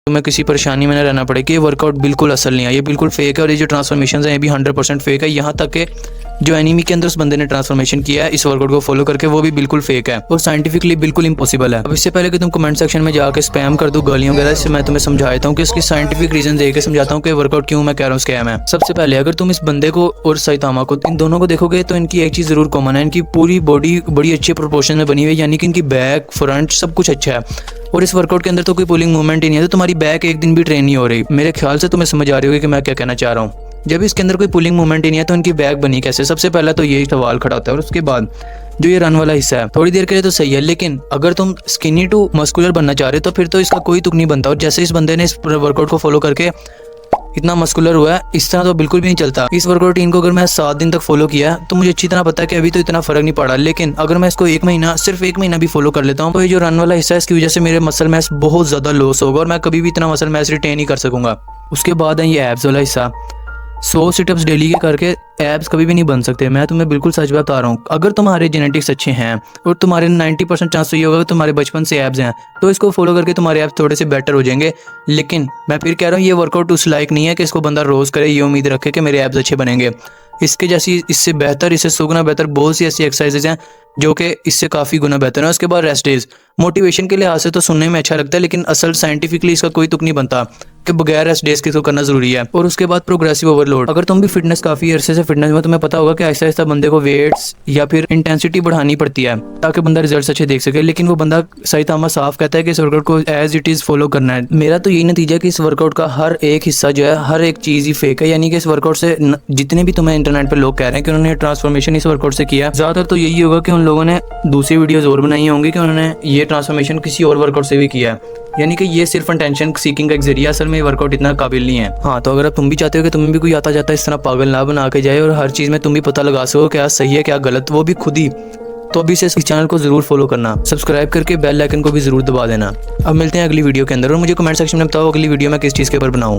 तुम्हें किसी परेशानी में न रहना पड़े कि ये वर्कआउट बिल्कुल असल नहीं है, ये बिल्कुल फेक है और ये जो ट्रांसफॉर्मेशन है ये भी 100% फेक है। यहाँ तक कि जो एनीमी के अंदर उस बंदे ने ट्रांसफॉर्मेशन किया है इस वर्कआउट को फॉलो करके वो भी बिल्कुल फेक है और साइंटिफिकली बिल्कुल इम्पॉसिबल है। अब इससे पहले कि तुम कमेंट सेक्शन में जाकर स्पैम कर दो गालियों वगैरह, इससे मैं तुम्हें समझाता हूँ कि इसकी साइंटिफिक रीजन देकर समझाता हूँ कि वर्कआउट क्यों मैं कह रहा हूँ स्कैम है। सबसे पहले अगर तुम इस बंदे को और साइतामा को, इन दोनों को देखोगे तो इनकी एक चीज जरूर कॉमन है, इनकी पूरी बॉडी बड़ी अच्छे प्रोपोर्शन में बनी हुई है, यानी कि इनकी बैक फ्रंट सब कुछ अच्छा है। और इस वर्कआउट के अंदर तो कोई पुलिंग मूवमेंट ही नहीं है, तो तुम्हारी बैक एक दिन भी ट्रेन नहीं हो रही। मेरे ख्याल से तुम्हें समझ आ रही होगी कि मैं क्या कहना चाह रहा हूँ। जब इसके अंदर कोई पुलिंग मूवमेंट ही नहीं है तो इनकी बैक बनी कैसे? सबसे पहला तो यही सवाल खड़ा होता है। और उसके बाद जो ये रन वाला हिस्सा है थोड़ी देर के लिए तो सही है, लेकिन अगर तुम स्किनी टू मस्कुलर बनना चाह रहे हो तो फिर तो इसका कोई तुक नहीं बनता। और जैसे इस बंदे ने इस वर्कआउट को फॉलो करके इतना मस्कुलर हुआ है, इस तरह तो बिल्कुल भी नहीं चलता। इस वर्कआउट रूटीन को अगर मैं 7 दिन तक फॉलो किया तो मुझे अच्छी तरह पता है कि अभी तो इतना फर्क नहीं पड़ा, लेकिन अगर मैं इसको सिर्फ एक महीना भी फॉलो कर लेता हूँ तो ये जो रन वाला हिस्सा है इसकी वजह से मेरे मसल मैस बहुत ज्यादा लॉस होगा और मैं कभी भी इतना मसल मैस रिटेन नहीं कर सकूंगा। उसके बाद है ये एब्स वाला हिस्सा। 100 सिटअप्स डेली के करके एब्स कभी भी नहीं बन सकते। मैं तुम्हें बिल्कुल सच बता रहा हूँ। अगर तुम्हारे जेनेटिक्स अच्छे हैं और तुम्हारे 90% चांस तो ये होगा कि तुम्हारे बचपन से एब्स हैं तो इसको फॉलो करके तुम्हारे एब्स थोड़े से बेटर हो जाएंगे। लेकिन मैं फिर कह रहा हूँ ये वर्कआउट उस लायक नहीं है कि इसको बंदा रोज़ करे ये उम्मीद रखे कि मेरे एब्स अच्छे बनेंगे। इसके जैसी इससे बेहतर, इससे 100 गुना बेहतर बहुत सी ऐसी एक्सरसाइजेज हैं जो कि इससे काफ़ी गुना बेहतर है। उसके बाद रेस्ट डेज, मोटिवेशन के लिहाज से तो सुनने में अच्छा लगता है, लेकिन असल साइंटिफिकली इसका कोई तुक नहीं बनता कि बगैर रेस्ट डेज के तो करना जरूरी है। और उसके बाद प्रोग्रेसिव ओवरलोड। अगर तुम भी फिटनेस काफ़ी अरसे से फिटनेस में, तुम्हें पता होगा कि आहिस्ता आहिस्ता बंदे को वेट्स या फिर इंटेंसिटी बढ़ानी पड़ती है ताकि बंदा रिजल्ट अच्छे देख सके, लेकिन वो बंदा साइतामा साफ कहता है कि इस वर्कआउट को एज इट इज़ फॉलो करना है। मेरा तो यही नतीजा है कि इस वर्कआउट का हर एक हिस्सा जो है, हर एक चीज़ ही फेक है। यानी कि इस वर्कआउट से जितने भी तुम्हें इंटरनेट पर लोग कह रहे हैं कि उन्होंने ट्रांसफॉर्मेशन इस वर्कआउट से किया, ज़्यादातर तो यही होगा कि उन लोगों ने दूसरी वीडियोस और बनाई होंगी कि उन्होंने ये ट्रांसफॉर्मेशन किसी और वर्कआउट से भी किया है। यानी कि ये सिर्फ अटेंशन सीकिंग का एक जरिया, असल में वर्कआउट इतना काबिल नहीं है। हाँ, तो अगर अब तुम भी चाहते हो कि तुम्हें भी कोई आता जाता इस तरह पागल ना बना के जाए और हर चीज़ में तुम भी पता लगा सको क्या सही है क्या गलत, वो भी खुद ही, तो अभी से इस चैनल को जरूर फॉलो करना, सब्सक्राइब करके बेल आइकन को भी जरूर दबा देना। अब मिलते हैं अगली वीडियो के अंदर और मुझे कमेंट सेक्शन में बताओ अगली वीडियो में किस चीज़ के ऊपर बनाऊँ।